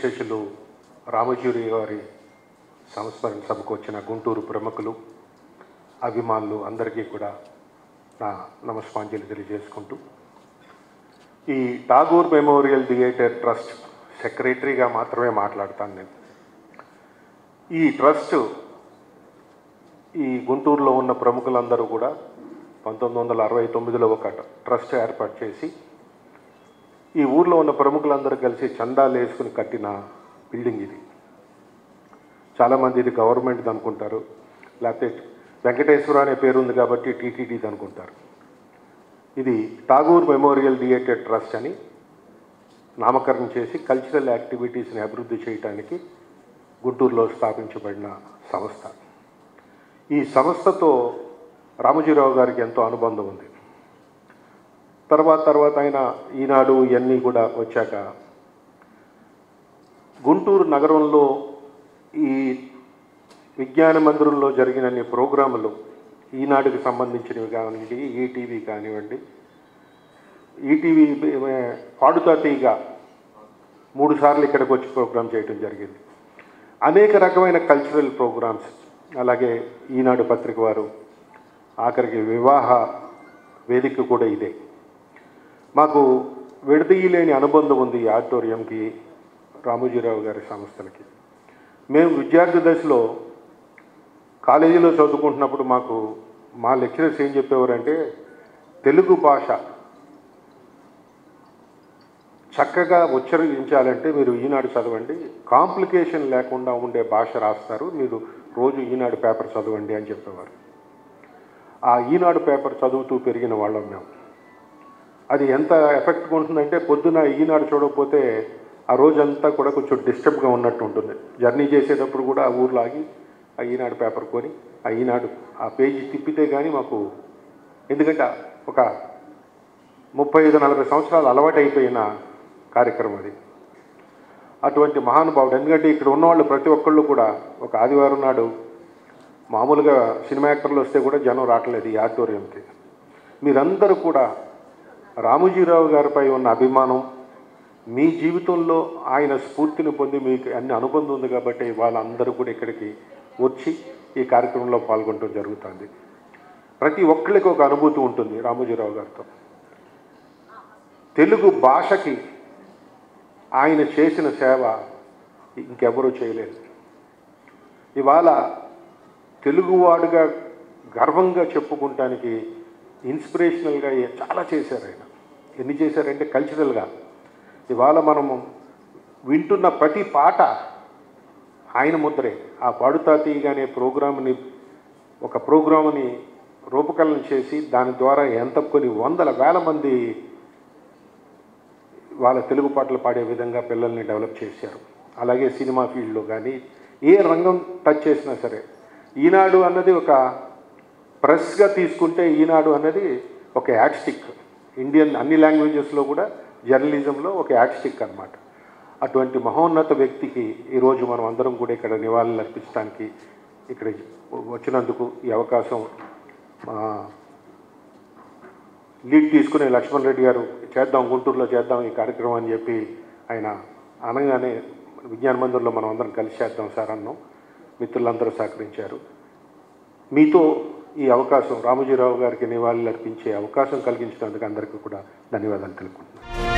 కీర్తిశేషులు రామోజీరావు గారి సంస్మరణ సభకు వచ్చిన గుంటూరు ప్రముఖులు, అభిమానులు అందరికీ కూడా నా నమస్కారాంజలి తెలియజేసుకుంటూ, ఈ టాగూర్ మెమోరియల్ థియేటర్ ట్రస్ట్ సెక్రటరీగా మాత్రమే మాట్లాడతాను నేను. ఈ ట్రస్ట్ ఈ గుంటూరులో ఉన్న ప్రముఖులందరూ కూడా 1969లో ఒక ట్రస్ట్ ఏర్పాటు చేసి ఈ ఊర్లో ఉన్న ప్రముఖులందరూ కలిసి చందాలు వేసుకుని కట్టిన బిల్డింగ్ ఇది. చాలామంది ఇది గవర్నమెంట్ది అనుకుంటారు, లేకపోతే వెంకటేశ్వర అనే పేరు ఉంది కాబట్టి టీటీడీది అనుకుంటారు. ఇది టాగూర్ మెమోరియల్ థియేటర్ ట్రస్ట్ అని నామకరణం చేసి కల్చరల్ యాక్టివిటీస్ని అభివృద్ధి చేయడానికి గుంటూరులో స్థాపించబడిన సంస్థ. ఈ సంస్థతో రామోజీరావు గారికి ఎంతో అనుబంధం ఉంది. తర్వాత ఆయన ఈనాడు ఇవన్నీ కూడా వచ్చాక గుంటూరు నగరంలో ఈ విజ్ఞాన మందిరంలో జరిగినన్ని ప్రోగ్రాములు, ఈనాడుకి సంబంధించినవి కానివ్వండి, ఈటీవీ కానివ్వండి, ఈటీవీ పాడుతా తీగ 3 సార్లు ఇక్కడికి వచ్చి ప్రోగ్రాం చేయడం జరిగింది. అనేక రకమైన కల్చరల్ ప్రోగ్రామ్స్, అలాగే ఈనాడు పత్రిక వారు ఆఖరికి వివాహ వేదిక కూడా ఇదే. మాకు విడదీయలేని అనుబంధం ఉంది ఈ ఆడిటోరియంకి, రామోజీరావు గారి సంస్థలకి. మేము విద్యార్థి దశలో కాలేజీలో చదువుకుంటున్నప్పుడు మా లెక్చరర్స్ ఏం చెప్పేవారంటే, తెలుగు భాష చక్కగా ఉచ్చరించాలంటే మీరు ఈనాడు చదవండి, కాంప్లికేషన్ లేకుండా ఉండే భాష రాస్తారు, మీరు రోజు ఈనాడు పేపర్ చదవండి అని చెప్పేవారు. ఆ ఈనాడు పేపర్ చదువుతూ పెరిగిన వాళ్ళం మేము. అది ఎంత ఎఫెక్ట్గా ఉంటుందంటే, పొద్దున ఈనాడు చూడకపోతే ఆ రోజంతా కూడా కొంచెం డిస్టర్బ్గా ఉన్నట్టు ఉంటుంది. జర్నీ చేసేటప్పుడు కూడా ఆ ఊర్లో ఆగి ఆ ఈనాడు పేపర్ కొని ఆ ఈనాడు ఆ పేజీ తిప్పితే కానీ మాకు, ఎందుకంటే ఒక 35-40 సంవత్సరాలు అలవాటు అయిపోయిన కార్యక్రమం అది. అటువంటి మహానుభావుడు. ఎందుకంటే ఇక్కడ ఉన్నవాళ్ళు ప్రతి ఒక్కళ్ళు కూడా ఒక ఆదివారం నాడు మామూలుగా సినిమా యాక్టర్లు వస్తే కూడా జనం రావట్లేదు ఈ ఆడిటోరియంకి. మీరందరూ కూడా రామోజీరావు గారిపై ఉన్న అభిమానం, మీ జీవితంలో ఆయన స్ఫూర్తిని పొంది మీకు అన్ని అనుబంధం ఉంది కాబట్టి వాళ్ళందరూ కూడా ఇక్కడికి వచ్చి ఈ కార్యక్రమంలో పాల్గొనడం జరుగుతుంది. ప్రతి ఒక్కరికి ఒక అనుభూతి ఉంటుంది రామోజీరావు గారితో. తెలుగు భాషకి ఆయన చేసిన సేవ ఇంకెవరూ చేయలేదు. ఇవాళ తెలుగువాడుగా గర్వంగా చెప్పుకుంటానికి ఇన్స్పిరేషనల్గా చాలా చేశారు ఆయన. ఎన్ని చేశారంటే కల్చరల్గా ఇవాళ మనము వింటున్న ప్రతి పాట ఆయన ముద్రే. ఆ పాడుతా తీగ అనే ఒక ప్రోగ్రామ్ని రూపకల్పన చేసి దాని ద్వారా కొన్ని వందల వేల మంది వాళ్ళ తెలుగు పాటలు పాడే విధంగా పిల్లల్ని డెవలప్ చేశారు. అలాగే సినిమా ఫీల్డ్లో కానీ ఏ రంగం టచ్ చేసినా సరే, ఈనాడు అన్నది ఒక ప్రెస్గా తీసుకుంటే ఈనాడు అన్నది ఒక యాడ్స్టిక్. ఇండియన్ అన్ని లాంగ్వేజెస్లో కూడా జర్నలిజంలో ఒక యాడ్స్టిక్ అన్నమాట. అటువంటి మహోన్నత వ్యక్తికి ఈరోజు మనం అందరం కూడా ఇక్కడ నివాళులు అర్పించడానికి ఇక్కడ వచ్చినందుకు ఈ అవకాశం లీడ్ తీసుకునే లక్ష్మణ్ రెడ్డి గారు చేద్దాం, గుంటూరులో చేద్దాం ఈ కార్యక్రమం అని చెప్పి ఆయన అనగానే విజ్ఞాన మందిర్లో మనం అందరం కలిసి చేద్దాం సార్ అన్నాం. మిత్రులందరూ సహకరించారు. మీతో ఈ అవకాశం రామోజీరావు గారికి నివాళులు అర్పించే అవకాశం కలిగించినందుకు అందరికీ కూడా ధన్యవాదాలు తెలుపుకుంటున్నాను.